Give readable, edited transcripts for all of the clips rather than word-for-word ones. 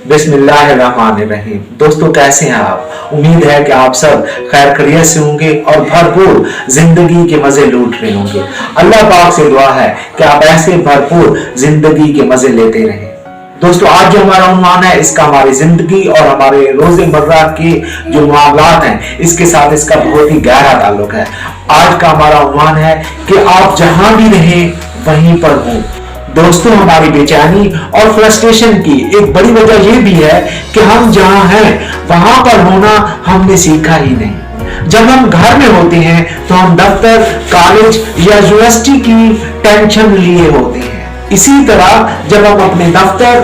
बिस्मिल्लाहिर्रहमानिर्रहीम। दोस्तों कैसे हैं आप? उम्मीद है कि आप सब खैर खैरियत से होंगे और भरपूर जिंदगी के मजे लूट रहे होंगे। अल्लाह पाक से दुआ है कि आप ऐसे भरपूर जिंदगी के मजे लेते रहें। दोस्तों आज जो हमारा उन्वान है इसका हमारी जिंदगी और हमारे रोजमर्रा के जो मामलात हैं इसके साथ इसका बहुत ही गहरा ताल्लुक है। आज का हमारा उन्वान है कि आप जहां भी रहें वहीं पर हो। दोस्तों हमारी बेचैनी और फ्रस्ट्रेशन की एक बड़ी वजह यह भी है कि हम जहां हैं वहां पर होना हमने सीखा ही नहीं। जब हम घर में होते हैं तो हम दफ्तर, कॉलेज या यूनिवर्सिटी की टेंशन लिए होते हैं। इसी तरह जब हम अपने दफ्तर,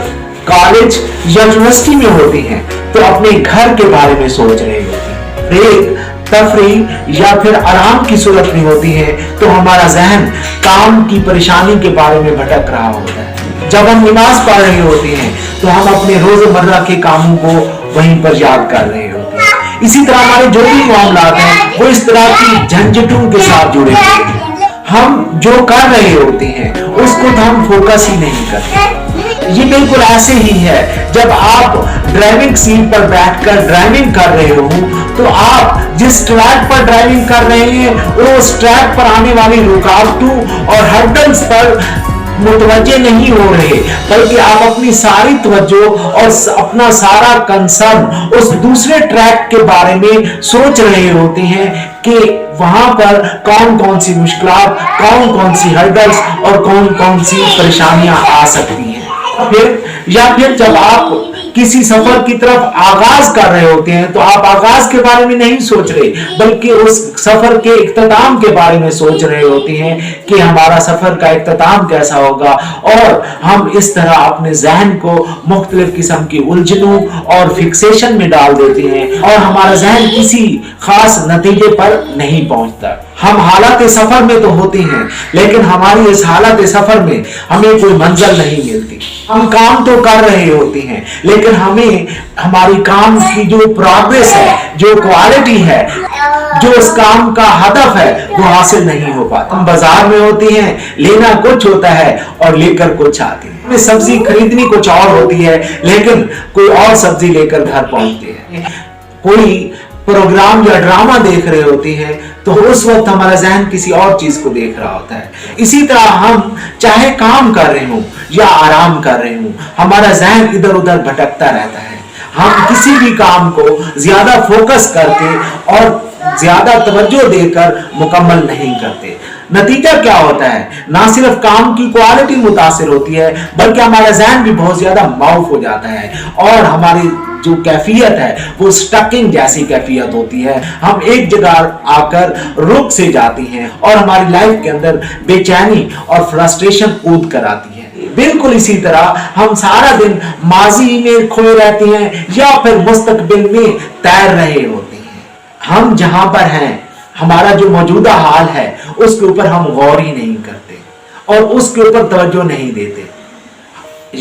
कॉलेज या यूनिवर्सिटी में होते हैं तो अपने घर के बारे में सोच रहे होते हैं। ब्रेक, तफरीह या फिर आराम की सूरत में होती है तो हमारा जहन काम की परेशानी के बारे में भटक रहा होता है। जब हम नमाज पढ़ रहे होते हैं तो हम अपने रोजमर्रा के कामों को वहीं पर याद कर रहे होते हैं। इसी तरह हमारे जो भी मामलात हैं वो इस तरह की झंझटों के साथ जुड़े होते हैं। हम जो कर रहे होते हैं उसको तो हम फोकस ही नहीं करते। ये बिल्कुल ऐसे ही है जब आप ड्राइविंग सीट पर बैठकर ड्राइविंग कर रहे हो तो आप जिस ट्रैक पर ड्राइविंग कर रहे हैं उस ट्रैक पर आने वाली रुकावटों और हर्डल्स पर मुतवज्जे नहीं हो रहे, बल्कि आप अपनी सारी तवज्जो और अपना सारा कंसर्न उस दूसरे ट्रैक के बारे में सोच रहे होते हैं कि वहां पर कौन कौन सी मुश्किलात, कौन कौन सी हर्डल्स और कौन कौन सी परेशानियां आ सकती हैं। फिर जब आप किसी सफर की तरफ आगाज कर रहे होते हैं तो आप आगाज के बारे में नहीं सोच रहे, बल्कि उस सफर के इख्तिताम के बारे में सोच रहे होते हैं कि हमारा सफर का इख्तिताम कैसा होगा। और हम इस तरह अपने जहन को मुख्तलिफ किस्म की उलझनों और फिक्सेशन में डाल देते हैं और हमारा जहन किसी खास नतीजे पर नहीं पहुंचता। हम हालात सफर में तो होते हैं लेकिन हमारी इस हालत सफर में हमें कोई मंजिल नहीं मिलती। हम काम तो कर रहे होते हैं लेकिन हमें हमारी काम की जो प्रोग्रेस है, जो क्वालिटी है, जो उस काम का हदफ है वो हासिल नहीं हो पाता। हम बाजार में होते हैं, लेना कुछ होता है और लेकर कुछ आते हैं। हमें सब्जी खरीदनी कुछ और होती है लेकिन कोई और सब्जी लेकर घर पहुंचते हैं। कोई प्रोग्राम या ड्रामा देख रहे होते हैं तो उस वक्त हमारा जहन किसी और चीज को देख रहा होता है। इसी तरह हम चाहे काम कर रहे हो या आराम कर रहे हो, हमारा जहन इधर उधर भटकता रहता है। हम किसी भी काम को ज्यादा फोकस करके और ज्यादा तवज्जो देकर मुकम्मल नहीं करते। नतीजा क्या होता है? ना सिर्फ काम की क्वालिटी मुतासिर होती है बल्कि हमारा जहन भी बहुत ज्यादा माउफ हो जाता है और हमारी जो कैफियत है वो स्टकिंग जैसी कैफियत होती है। हम एक जगह आकर रुक से जाती हैं और हमारी लाइफ के अंदर बेचैनी और फ्रस्ट्रेशन कूद कर आती है। बिल्कुल इसी तरह हम सारा दिन माजी में खोए रहते हैं या फिर मुस्तकबिल में तैर रहे होते हैं। हम जहां पर हैं हमारा जो मौजूदा हाल है उसके ऊपर हम गौर ही नहीं करते और उसके ऊपर तवज्जो नहीं देते।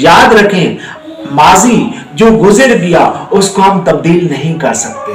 याद रखें, माजी जो गुजर गया उसको हम तब्दील नहीं कर सकते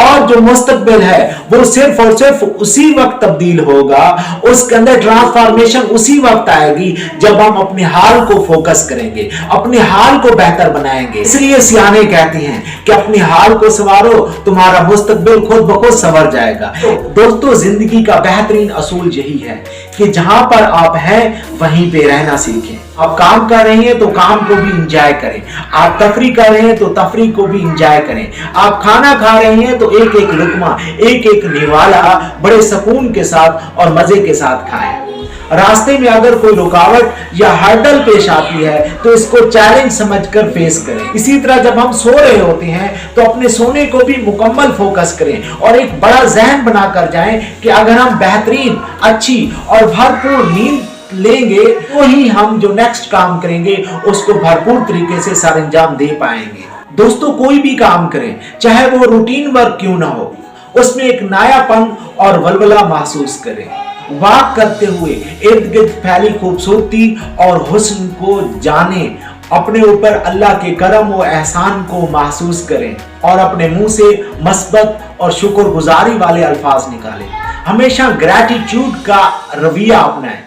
और जो मुस्तकबिल है वो सिर्फ और सिर्फ उसी वक्त तब्दील होगा, उसके अंदर ट्रांसफॉर्मेशन उसी वक्त आएगी जब हम अपने हाल को फोकस करेंगे, अपने हाल को बेहतर बनाएंगे। इसलिए सियाने कहते हैं कि अपने हाल को संवारो, तुम्हारा मुस्तकबिल खुद ब खुद संवर जाएगा। दोस्तों जिंदगी का बेहतरीन असूल यही है कि जहां पर आप हैं वहीं पे रहना सीखें। आप काम कर रहे हैं तो काम को भी इंजॉय करें, आप तफरी कर रहे हैं तो तफरी को भी इंजॉय करें, आप खाना खा रहे हैं तो एक एक लुकमा, एक एक निवाला बड़े सुकून के साथ और मजे के साथ खाएं। रास्ते में अगर कोई रुकावट या हर्डल पेश आती है तो इसको चैलेंज समझकर फेस करें। इसी तरह जब हम सो रहे होते हैं तो अपने सोने को भी मुकम्मल फोकस करें और एक बड़ा जहन बनाकर जाएं कि अगर हम बेहतरीन, अच्छी और भरपूर नींद लेंगे तो ही हम जो नेक्स्ट काम करेंगे उसको भरपूर तरीके से सर अंजाम दे पाएंगे। दोस्तों कोई भी काम करें चाहे वो रूटीन वर्क क्यों ना हो, उसमें एक नयापन और वलवला महसूस करें। वॉक करते हुए इर्द गिर्द फैली खूबसूरती और हुस्न को जाने, अपने ऊपर अल्लाह के करम और एहसान को महसूस करें और अपने मुंह से मस्बत और शुक्रगुजारी वाले अल्फाज निकालें। हमेशा ग्रैटिट्यूड का रवैया अपनाएं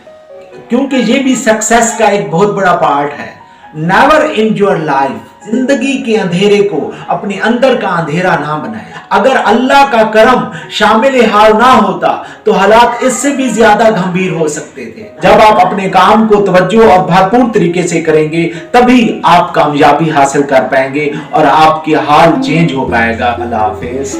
क्योंकि ये भी सक्सेस का एक बहुत बड़ा पार्ट है। नेवर इन योर लाइफ जिंदगी के अंधेरे को अपने अंदर का अंधेरा ना बनाए। अगर अल्लाह का करम शामिल हाल ना होता तो हालात इससे भी ज्यादा गंभीर हो सकते थे। जब आप अपने काम को तवज्जो और भरपूर तरीके से करेंगे तभी आप कामयाबी हासिल कर पाएंगे और आपकी हाल चेंज हो पाएगा। अल्लाह हाफिज।